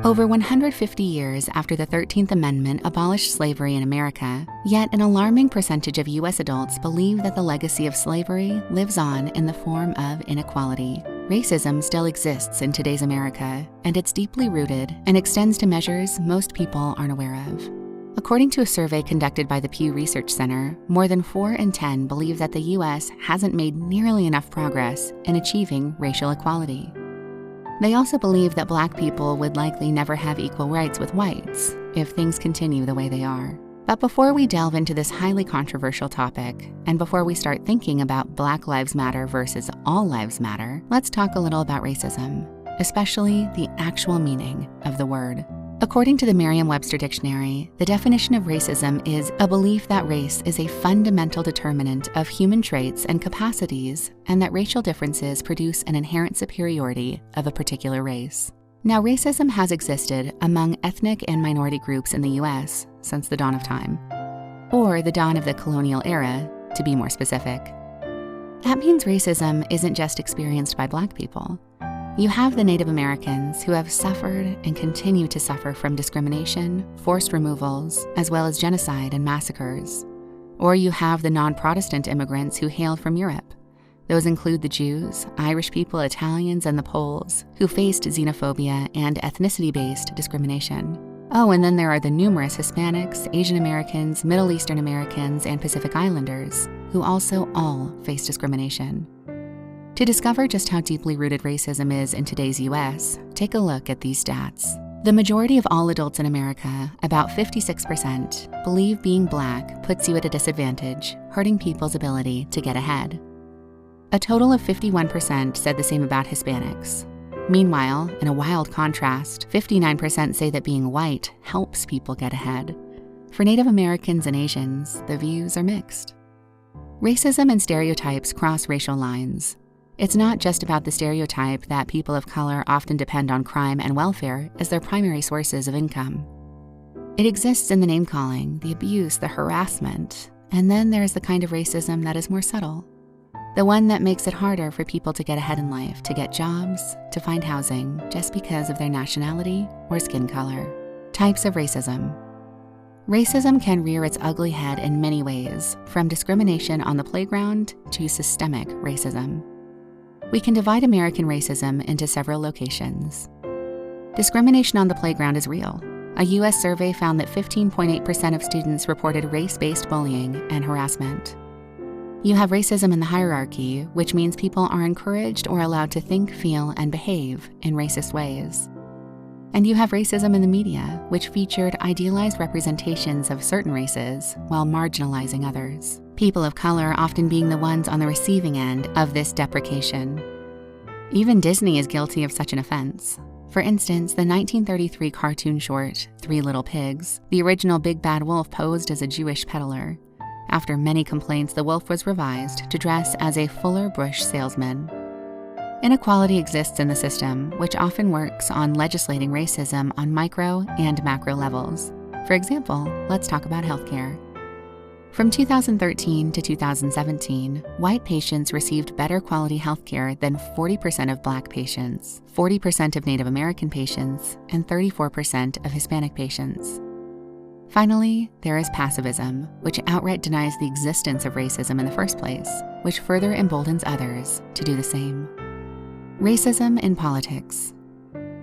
Over 150 years after the 13th Amendment abolished slavery in America, yet an alarming percentage of U.S. adults believe that the legacy of slavery lives on in the form of inequality. Racism still exists in today's America, and it's deeply rooted and extends to measures most people aren't aware of. According to a survey conducted by the Pew Research Center, more than 4 in 10 believe that the U.S. hasn't made nearly enough progress in achieving racial equality. They also believe that Black people would likely never have equal rights with whites if things continue the way they are. But before we delve into this highly controversial topic, and before we start thinking about Black Lives Matter versus All Lives Matter, let's talk a little about racism, especially the actual meaning of the word. According to the Merriam-Webster Dictionary, the definition of racism is a belief that race is a fundamental determinant of human traits and capacities, and that racial differences produce an inherent superiority of a particular race. Now, racism has existed among ethnic and minority groups in the U.S. since the dawn of time, or the dawn of the colonial era, to be more specific. That means racism isn't just experienced by Black people. You have the Native Americans who have suffered and continue to suffer from discrimination, forced removals, as well as genocide and massacres. Or you have the non-Protestant immigrants who hailed from Europe. Those include the Jews, Irish people, Italians, and the Poles, who faced xenophobia and ethnicity-based discrimination. Oh, and then there are the numerous Hispanics, Asian Americans, Middle Eastern Americans, and Pacific Islanders, who also all face discrimination. To discover just how deeply rooted racism is in today's U.S., take a look at these stats. The majority of all adults in America, about 56%, believe being Black puts you at a disadvantage, hurting people's ability to get ahead. A total of 51% said the same about Hispanics. Meanwhile, in a wild contrast, 59% say that being white helps people get ahead. For Native Americans and Asians, the views are mixed. Racism and stereotypes cross racial lines. It's not just about the stereotype that people of color often depend on crime and welfare as their primary sources of income. It exists in the name-calling, the abuse, the harassment, and then there's the kind of racism that is more subtle. The one that makes it harder for people to get ahead in life, to get jobs, to find housing, just because of their nationality or skin color. Types of racism. Racism can rear its ugly head in many ways, from discrimination on the playground to systemic racism. We can divide American racism into several locations. Discrimination on the playground is real. A U.S. survey found that 15.8% of students reported race-based bullying and harassment. You have racism in the hierarchy, which means people are encouraged or allowed to think, feel, and behave in racist ways. And you have racism in the media, which featured idealized representations of certain races while marginalizing others. People of color often being the ones on the receiving end of this deprecation. Even Disney is guilty of such an offense. For instance, the 1933 cartoon short, Three Little Pigs, the original Big Bad Wolf posed as a Jewish peddler. After many complaints, the wolf was revised to dress as a Fuller Bush salesman. Inequality exists in the system, which often works on legislating racism on micro and macro levels. For example, let's talk about healthcare. From 2013 to 2017, white patients received better quality healthcare than 40% of Black patients, 40% of Native American patients, and 34% of Hispanic patients. Finally, there is passivism, which outright denies the existence of racism in the first place, which further emboldens others to do the same. Racism in politics.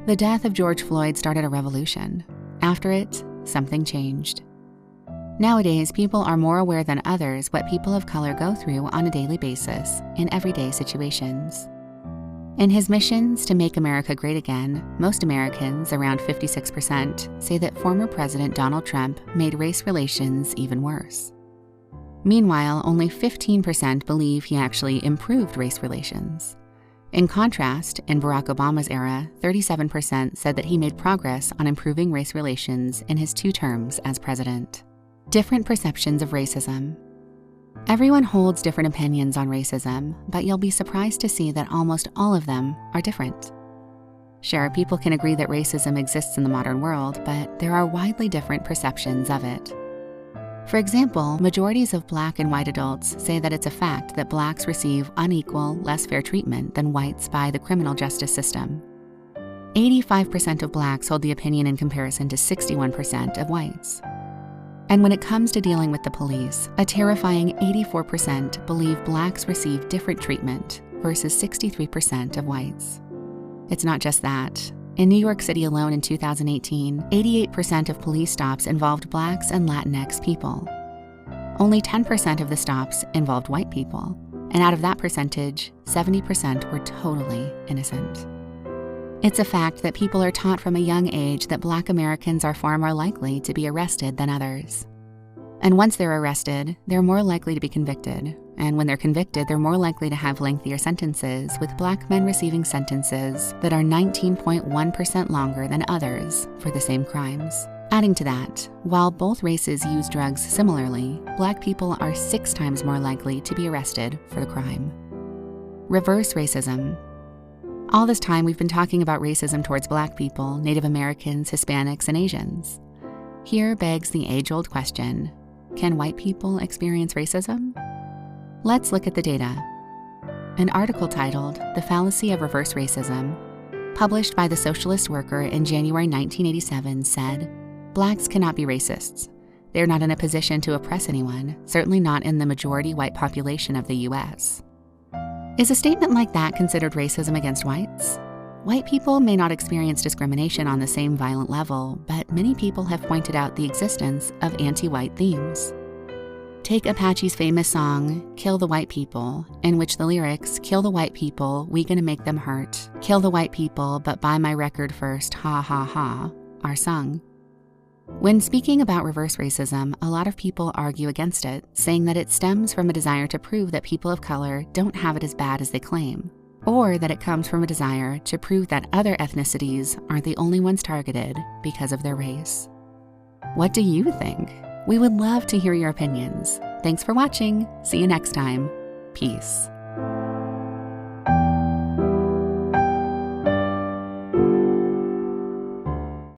The death of George Floyd started a revolution. After it, something changed. Nowadays, people are more aware than others what people of color go through on a daily basis in everyday situations. In his missions to make America great again, most Americans, around 56%, say that former President Donald Trump made race relations even worse. Meanwhile, only 15% believe he actually improved race relations. In contrast, in Barack Obama's era, 37% said that he made progress on improving race relations in his 2 terms as president. Different perceptions of racism. Everyone holds different opinions on racism, but you'll be surprised to see that almost all of them are different. Sure, people can agree that racism exists in the modern world, but there are widely different perceptions of it. For example, majorities of Black and white adults say that it's a fact that Blacks receive unequal, less fair treatment than whites by the criminal justice system. 85% of blacks hold the opinion in comparison to 61% of whites. And when it comes to dealing with the police, a terrifying 84% believe blacks receive different treatment versus 63% of whites. It's not just that. In New York City alone in 2018, 88% of police stops involved blacks and Latinx people. Only 10% of the stops involved white people, and out of that percentage, 70% were totally innocent. It's a fact that people are taught from a young age that Black Americans are far more likely to be arrested than others. And once they're arrested, they're more likely to be convicted. And when they're convicted, they're more likely to have lengthier sentences, with Black men receiving sentences that are 19.1% longer than others for the same crimes. Adding to that, while both races use drugs similarly, Black people are 6 times more likely to be arrested for the crime. Reverse racism. All this time, we've been talking about racism towards Black people, Native Americans, Hispanics, and Asians. Here begs the age-old question, can white people experience racism? Let's look at the data. An article titled "The Fallacy of Reverse Racism," published by the Socialist Worker in January 1987, said, "Blacks cannot be racists. They're not in a position to oppress anyone, certainly not in the majority white population of the U.S." Is a statement like that considered racism against whites? White people may not experience discrimination on the same violent level, but many people have pointed out the existence of anti-white themes. Take Apache's famous song, "Kill the White People," in which the lyrics, "Kill the white people, we gonna make them hurt. Kill the white people, but buy my record first, ha ha ha," are sung. When speaking about reverse racism, a lot of people argue against it, saying that it stems from a desire to prove that people of color don't have it as bad as they claim, or that it comes from a desire to prove that other ethnicities aren't the only ones targeted because of their race. What do you think? We would love to hear your opinions. Thanks for watching. See you next time. Peace.